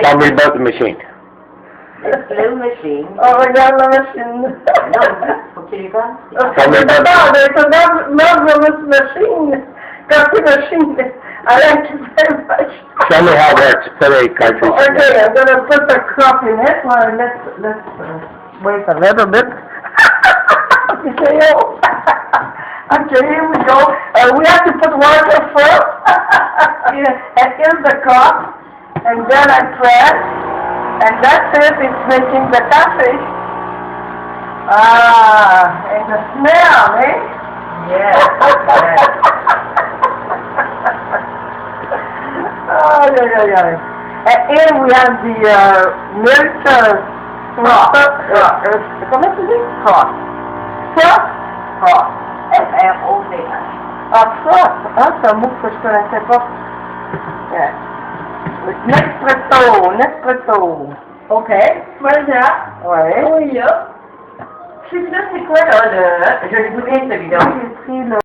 Tell me about the machine. It's a little machine. Oh, regarde la machine. Non, faut qu'il les gagne. C'est une marvelous machine. Coffee machine. I like to say much. Tell me how it works. Put a cartridge in Okay, there. I'm gonna put the crop in it. Well, let's wait a little bit. Okay, okay, here we go. We have to put water first. And here's the crop. And then I press. And that's it. It's making the coffee. Ah, and the smell, eh? Yeah. Oh, yeah. And here we have the milk froth. Comment tu dis? Froth. Froth? Froth. F-R-O-T-H. Ah, froth. Ah, c'est un mot que je connaissais pas. Yeah. Nespresso. OK. Voilà. Ouais. Oui, là. C'est ça, c'est quoi, là, le... Je vais goûter celui-là. J'ai pris le